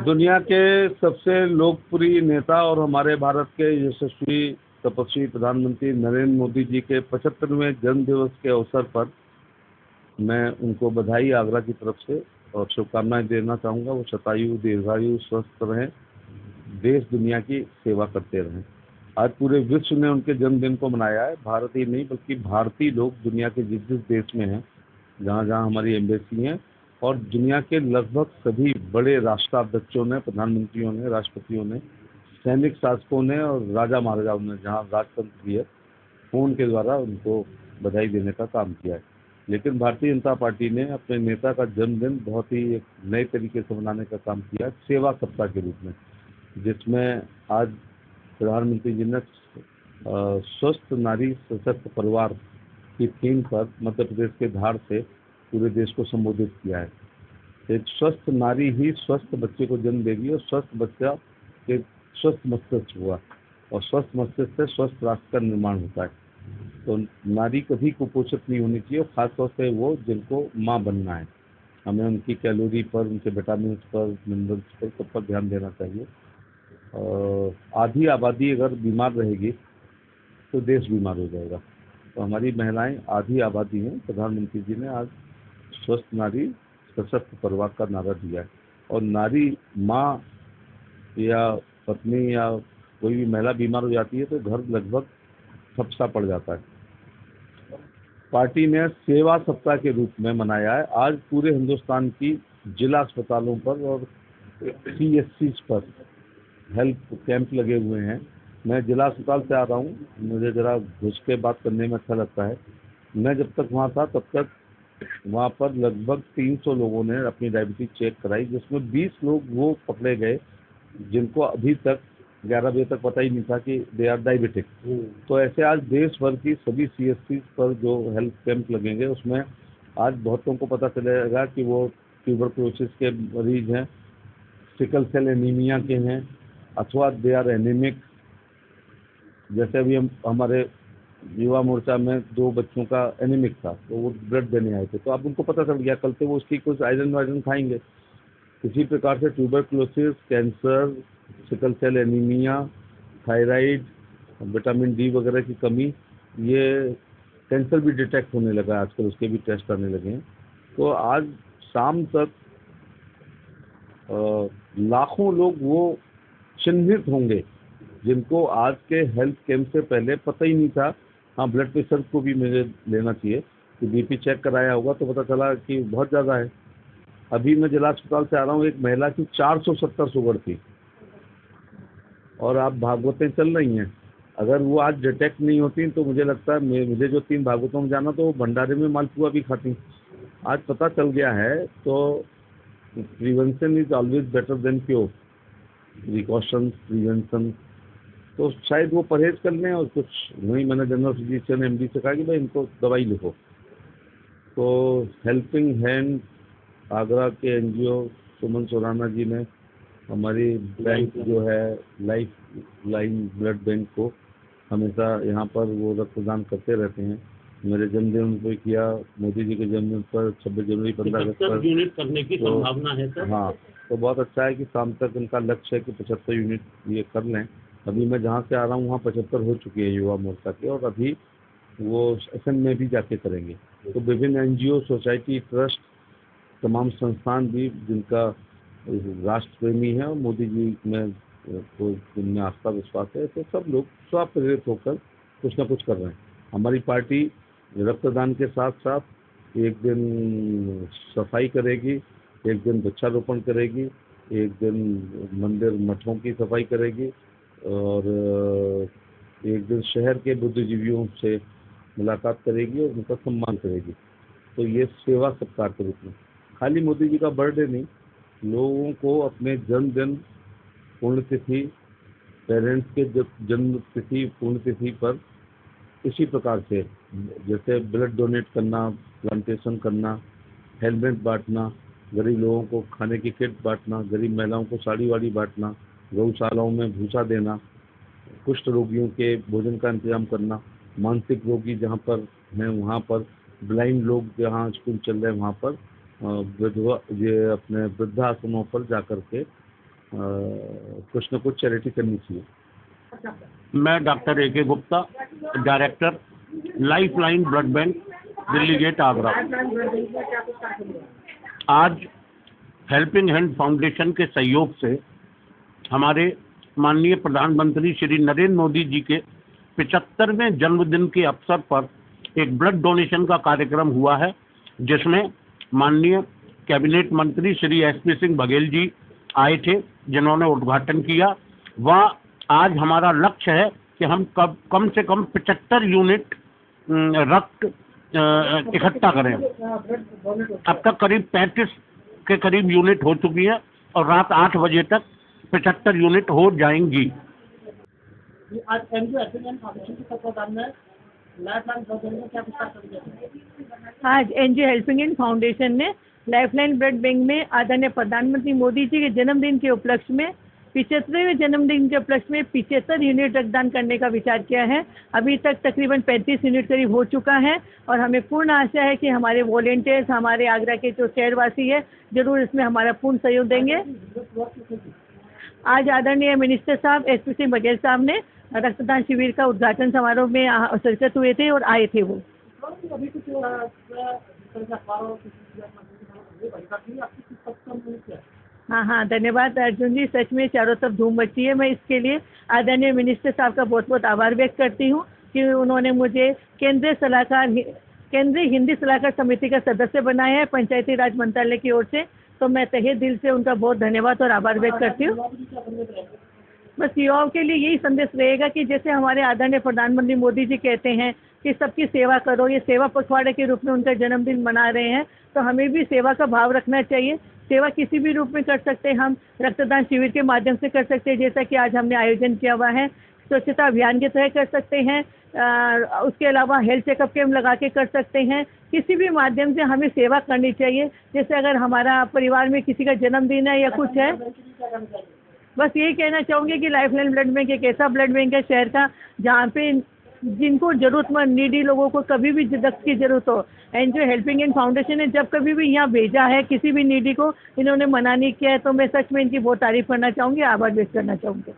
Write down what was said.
दुनिया के सबसे लोकप्रिय नेता और हमारे भारत के यशस्वी तपस्वी प्रधानमंत्री नरेंद्र मोदी जी के 75वें जन्म दिवस के अवसर पर मैं उनको बधाई आगरा की तरफ से और शुभकामनाएं देना चाहूँगा। वो शतायु दीर्घायु स्वस्थ रहें, देश दुनिया की सेवा करते रहें। आज पूरे विश्व ने उनके जन्मदिन को मनाया है। भारत ही नहीं बल्कि भारतीय लोग दुनिया के जिस जिस देश में हैं, जहाँ जहाँ हमारी एम्बेसी हैं, और दुनिया के लगभग सभी बड़े राष्ट्राध्यक्षों ने, प्रधानमंत्रियों ने, राष्ट्रपतियों ने, सैनिक शासकों ने और राजा महाराजाओं ने जहाँ राजतंत्र भी है, फोन के द्वारा उनको बधाई देने का काम किया है। लेकिन भारतीय जनता पार्टी ने अपने नेता का जन्मदिन बहुत ही एक नए तरीके से मनाने का काम किया, सेवा सप्ताह के रूप में, जिसमें आज प्रधानमंत्री जी ने स्वस्थ नारी सशक्त परिवार की थीम पर मध्य प्रदेश के धार से पूरे देश को संबोधित किया है। एक स्वस्थ नारी ही स्वस्थ बच्चे को जन्म देगी और स्वस्थ बच्चा के स्वस्थ मस्तिष्क हुआ, और स्वस्थ मस्तिष्क से स्वस्थ राष्ट्र का निर्माण होता है। तो नारी कभी कुपोषित नहीं होनी चाहिए, खासतौर से वो जिनको माँ बनना है। हमें उनकी कैलोरी पर, उनके विटामिन पर, मिनरल्स पर, सब पर ध्यान देना चाहिए। आधी आबादी अगर बीमार रहेगी तो देश बीमार हो जाएगा। तो हमारी महिलाएं आधी आबादी हैं। प्रधानमंत्री जी ने आज स्वस्थ नारी सशक्त परिवार का नारा दिया है, और नारी माँ या पत्नी या कोई भी महिला बीमार हो जाती है तो घर लगभग ठप्सा पड़ जाता है। पार्टी ने सेवा सप्ताह के रूप में मनाया है। आज पूरे हिंदुस्तान की जिला अस्पतालों पर और CSC पर हेल्थ कैंप लगे हुए हैं। मैं जिला अस्पताल से आ रहा हूँ, मुझे ज़रा घुस के बात करने में अच्छा लगता है। मैं जब तक वहाँ था तब तक वहाँ पर लगभग 300 लोगों ने अपनी डायबिटीज चेक कराई, जिसमें 20 लोग वो पकड़े गए जिनको अभी तक 11 बजे तक पता ही नहीं था कि दे आर डायबिटिक। तो ऐसे आज देश भर की सभी CSC पर जो हेल्थ कैंप लगेंगे, उसमें आज बहुतों को पता चलेगा कि वो ट्यूबरक्लोसिस के मरीज हैं, सिकल सेल एनीमिया के हैं, अथवा दे आर एनीमिक। जैसे अभी हमारे युवा मोर्चा में 2 बच्चों का एनीमिक था, तो वो ब्लड देने आए थे, तो अब उनको पता चल गया, कल से वो उसकी कुछ आयरन वायरन खाएंगे। इसी प्रकार से tuberculosis, cancer, sickle cell anaemia, thyroid, vitamin D वगैरह की कमी, ये कैंसर भी डिटेक्ट होने लगा है आजकल, उसके भी टेस्ट आने लगे हैं। तो आज शाम तक लाखों लोग वो चिन्हित होंगे जिनको आज के हेल्थ कैंप से पहले पता ही नहीं था। हाँ, ब्लड प्रेशर को भी मुझे लेना चाहिए कि BP चेक कराया होगा तो पता चला कि बहुत ज़्यादा है। अभी मैं जिला अस्पताल से आ रहा हूँ, एक महिला की 470 शुगर थी, और आप भागवतें चल रही हैं। अगर वो आज डिटेक्ट नहीं होती तो मुझे लगता है मुझे जो 3 भागवतों में जाना, तो वो भंडारे में मालपुआ भी खाती। आज पता चल गया है, तो prevention is always better than cure, precaution prevention. तो शायद वो परहेज कर लें, और कुछ वही मैंने जनरल फिजिशियन MD से कहा कि भाई इनको दवाई लिखो। तो हेल्पिंग हैंड आगरा के NGO सुमन सोराना जी ने हमारी बैंक जो है लाइफ लाइन ब्लड बैंक को हमेशा यहाँ पर वो रक्तदान करते रहते हैं। मेरे जन्मदिन पर किया, मोदी जी के जन्मदिन पर 26 जनवरी 15 अगस्त पर यूनिट करने की संभावना है सर। हाँ, तो बहुत अच्छा है कि शाम तक उनका लक्ष्य है कि 75 यूनिट ये कर लें। अभी मैं जहाँ से आ रहा हूँ वहाँ 75 हो चुकी है युवा मोर्चा के, और अभी वो असम में भी जाके करेंगे। तो विभिन्न NGO, सोसाइटी, ट्रस्ट, तमाम संस्थान भी जिनका राष्ट्र प्रेमी है और मोदी जी में को जिनमें आस्था विश्वास है, तो सब लोग स्वप्रेरित होकर कुछ ना कुछ कर रहे हैं। हमारी पार्टी रक्तदान के साथ साथ एक दिन सफाई करेगी, एक दिन वृक्षारोपण करेगी, एक दिन मंदिर मठों की सफाई करेगी, और एक दिन शहर के बुद्धिजीवियों से मुलाकात करेगी और उनका सम्मान करेगी। तो ये सेवा सप्ताह के रूप में, खाली मोदी जी का बर्थडे नहीं, लोगों को अपने जन्मदिन, पुण्यतिथि, पेरेंट्स के जन्म तिथि, पुण्यतिथि पर इसी प्रकार से, जैसे ब्लड डोनेट करना, प्लांटेशन करना, हेलमेट बांटना, गरीब लोगों को खाने की किट बांटना, गरीब महिलाओं को साड़ी वाड़ी बांटना, गौशालाओं में भूसा देना, कुष्ठ रोगियों के भोजन का इंतजाम करना, मानसिक रोगी जहाँ पर हैं वहाँ पर, ब्लाइंड लोग जहाँ स्कूल चल रहे हैं वहाँ पर, विधवा ये अपने वृद्धाश्रमों पर जा कर के कुछ न कुछ चैरिटी करनी चाहिए। मैं doctor A K. Gupta, director lifeline blood bank, Delhi gate, Agra. आज हेल्पिंग हैंड फाउंडेशन के सहयोग से हमारे माननीय प्रधानमंत्री श्री नरेंद्र मोदी जी के 75वें जन्मदिन के अवसर पर एक ब्लड डोनेशन का कार्यक्रम हुआ है, जिसमें माननीय कैबिनेट मंत्री श्री एसपी सिंह बघेल जी आए थे, जिन्होंने उद्घाटन किया। वह आज हमारा लक्ष्य है कि हम कम से कम 75 यूनिट रक्त इकट्ठा करें। अब तक करीब 35 के करीब यूनिट हो चुकी है और रात 8 बजे तक 75 यूनिट हो जाएंगी। आज एनजीओ हेल्पिंग हैंड फाउंडेशन के तत्वाधान में लाइफलाइन ब्लड बैंक में क्या विस्तार कर दिया? आज एनजीओ हेल्पिंग हैंड फाउंडेशन ने लाइफलाइन ब्लड बैंक में आदरणीय प्रधानमंत्री मोदी जी के जन्मदिन के उपलक्ष्य में 75वें जन्मदिन के उपलक्ष्य में 75 यूनिट रक्तदान करने का विचार किया है। अभी तक तकरीबन 35 यूनिट करीब हो चुका है और हमें पूर्ण आशा है कि हमारे वॉलेंटियर्स, हमारे आगरा के जो शहरवासी है, जरूर इसमें हमारा पूर्ण सहयोग देंगे। आज आदरणीय मिनिस्टर साहब एसपी सिंह बघेल साहब ने रक्तदान शिविर का उद्घाटन समारोह में शिरकत हुए थे और आए थे वो। हाँ, धन्यवाद अर्जुन जी। सच में चारों तरफ धूम मची है। मैं इसके लिए आदरणीय मिनिस्टर साहब का बहुत बहुत आभार व्यक्त करती हूँ कि उन्होंने मुझे केंद्रीय हिंदी सलाहकार समिति का सदस्य बनाया है पंचायती राज मंत्रालय की ओर से। तो मैं तहे दिल से उनका बहुत धन्यवाद और आभार व्यक्त करती हूँ। बस युवाओं के लिए यही संदेश रहेगा कि जैसे हमारे आदरणीय प्रधानमंत्री मोदी जी कहते हैं कि सबकी सेवा करो, ये सेवा पखवाड़े के रूप में उनका जन्मदिन मना रहे हैं, तो हमें भी सेवा का भाव रखना चाहिए। सेवा किसी भी रूप में कर सकते हैं, हम रक्तदान शिविर के माध्यम से कर सकते हैं, जैसा कि आज हमने आयोजन किया हुआ है। स्वच्छता अभियान के तहत कर सकते हैं, उसके अलावा हेल्थ चेकअप कैंप लगा के कर सकते हैं। किसी भी माध्यम से हमें सेवा करनी चाहिए। जैसे अगर हमारा परिवार में किसी का जन्मदिन है या कुछ है, बस यही कहना चाहूँगी कि लाइफलाइन ब्लड बैंक एक ऐसा ब्लड बैंक है शहर का जहाँ पे जिनको ज़रूरतमंद नीडी लोगों को कभी भी रक्त की ज़रूरत हो, एनजीओ हेल्पिंग हैंड फाउंडेशन ने जब कभी भी यहाँ भेजा है किसी भी नीडी को, इन्होंने मना नहीं किया है। तो मैं सच में इनकी बहुत तारीफ करना चाहूँगी, आभार व्यक्त करना चाहूँगी।